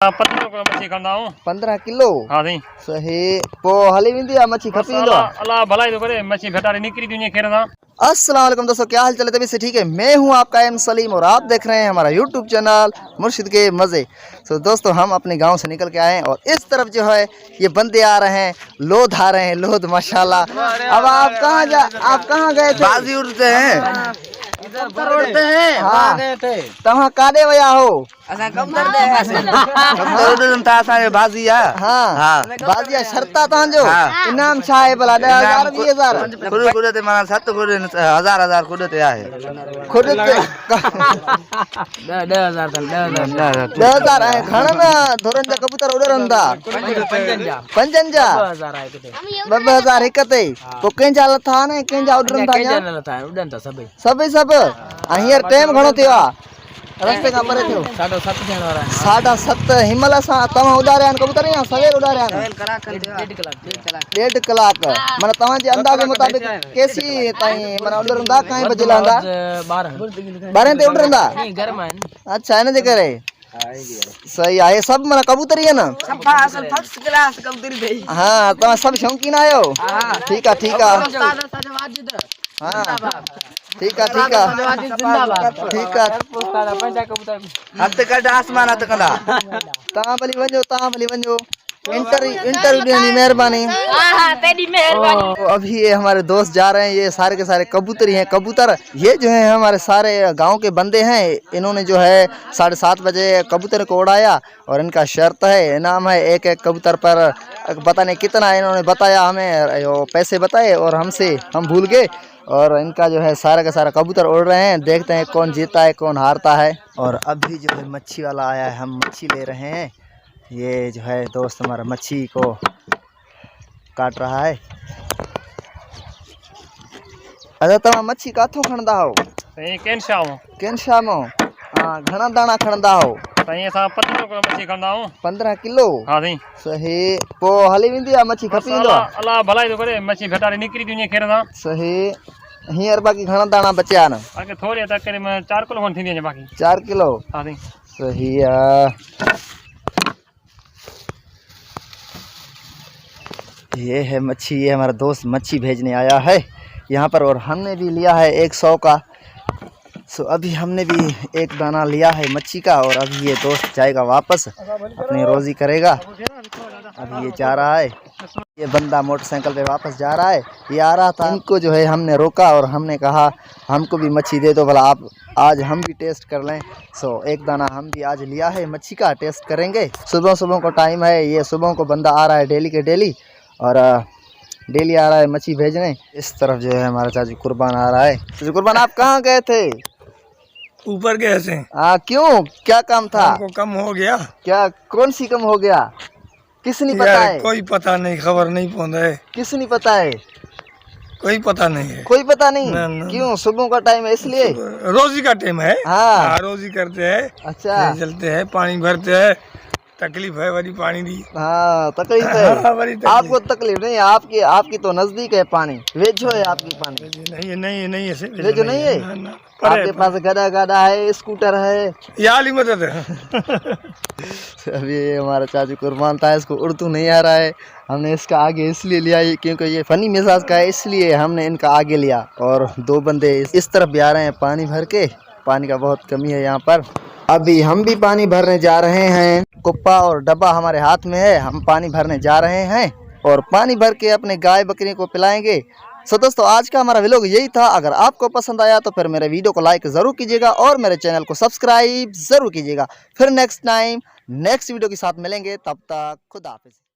15 kilo हाँ दी सही पो हली विंदी आ मच्छी खपी दो अल्लाह भलाई तो करे मच्छी भेटारी निकली दुनिया खेर दा। अस्सलाम वालेकुम दोस्तों, क्या हाल चल है? तभी से ठीक है। मैं हूं आपका एम सलीम और आप देख रहे हैं हमारा यूट्यूब चैनल मुर्शिद के मज़े। तो दोस्तों हम अपने गांव से निकल के आए हैं और इस तरफ जो है ये बंदे आ रहे हैं, लोध आ रहे हैं, लोध माशाल्लाह। अब आप कहाँ गए थे? बाजी उड़ते हैं, इधर उड़ते हैं। हाँ गए थे तहाँ कादे वया हो बाजिया हाँ बाजिया शर्ता तांजो इनाम छा है भला 10,000 20,000 कुड़ते माना 7 हजार कुड़ते आहे खुद 10,000 है घणा धोरण जा कबूतर उड़रंदा पंजंजा 2,000 हिकते तो केंजा लथा ने केंजा उड़रंदा सभई सब हियर टाइम घणो थियो आ रस्ते का परे थियो 7:30 हिमल सा तवा उडारे कबूतर या सवेर उडारे 1.5 कलाक माने तवा जे अंदाजे मुताबिक कैसी ताई माने उडरंदा काई बजे लांदा 12 ते उडरंदा घर में अच्छा इने जे करे सही है सब माने कबूतर ही है ना सब असल फर्स्ट क्लास कबूतरी दे। हां तवा सब शौकीन आयो ठीक है हाँ ठीक है हथ कट आसमान हथ कंदा ता भली वञो इंटरव्यू देनी मेहरबानी। अभी ये हमारे दोस्त जा रहे हैं, ये सारे के सारे कबूतर ही हैं। कबूतर ये जो है हमारे सारे गांव के बंदे हैं, इन्होंने जो है 7:30 बजे कबूतर को उड़ाया और इनका शर्त है इनाम है एक कबूतर पर पता नहीं कितना इन्होंने बताया, हमें पैसे बताए और हम भूल गए और इनका जो है सारा का सारा कबूतर उड़ रहे हैं। देखते हैं कौन जीता है कौन हारता है। और अभी जो है मच्छी वाला आया है, हम मच्छी ले रहे हैं। ये जो है दोस्त हमारा मच्छी को काट रहा है। अच्छा तमा मच्छी काथों खणदा हो? केन शामो हां घणा दाना खणदा हो? 15 किलो हाँ दी सही पो हली विंदी आ मच्छी खपी दो अल्लाह भलाई तो करे मच्छी भेटारी निकली दुनिया खेर दा। सही हियर बाकी घणा दाना बचा न आगे थोड़े तक करे मैं 4 किलो होन थी बाकी 4 किलो हाँ दी सही है। ये है मच्छी, ये हमारा दोस्त मच्छी भेजने आया है यहाँ पर और हमने भी लिया है 100 का। सो अभी हमने भी एक दाना लिया है मच्छी का और अभी ये दोस्त जाएगा वापस अपनी रोजी करेगा। अभी ये जा रहा है, ये बंदा मोटरसाइकिल पे वापस जा रहा है। ये आ रहा था, इनको जो है हमने रोका और हमने कहा हमको भी मच्छी दे दो भला, आप आज हम भी टेस्ट कर लें। सो एक दाना हम भी आज लिया है मच्छी का, टेस्ट करेंगे। सुबह को टाइम है, ये सुबह को बंदा आ रहा है डेली के डेली और डेली आ रहा है मच्छी भेजने। इस तरफ जो है हमारा चाचू कुर्बान आ रहा है। चाचू कुर्बान आप कहाँ गए थे? ऊपर गए थे। क्यों क्या काम था? कम हो गया। क्या कौन सी कम हो गया? किस नहीं पता है? कोई पता नहीं, खबर नहीं पहुंचा है। किस नहीं पता है? कोई पता नहीं है। कोई पता नहीं न। क्यों? सुबह का टाइम है इसलिए? रोजी का टाइम है। हाँ रोजी करते हैं। अच्छा चलते हैं, पानी भरते हैं, तकलीफ है बड़ी पानी दी। हाँ तकलीफ है। आपको तकलीफ नहीं, आपकी तो नजदीक है पानी, वेजो है आपकी पानी। नहीं वेजो नहीं है आपके पास? गाड़ा है, स्कूटर है, याली मदद है। अभी ये हमारा चाचू कुर्बान था, इसको उर्दू नहीं आ रहा है। हमने इसका आगे इसलिए लिया क्योंकि ये फनी मिजाज का है, इसलिए हमने इनका आगे लिया। और 2 बंदे इस तरफ भी आ रहे हैं पानी भर के, पानी का बहुत कमी है यहाँ पर। अभी हम भी पानी भरने जा रहे हैं, कुप्पा और डब्बा हमारे हाथ में है, हम पानी भरने जा रहे हैं और पानी भर के अपने गाय बकरी को पिलाएंगे। सो दोस्तों आज का हमारा व्लॉग यही था। अगर आपको पसंद आया तो फिर मेरे वीडियो को लाइक ज़रूर कीजिएगा और मेरे चैनल को सब्सक्राइब ज़रूर कीजिएगा। फिर नेक्स्ट टाइम नेक्स्ट वीडियो के साथ मिलेंगे, तब तक खुदा हाफिज़।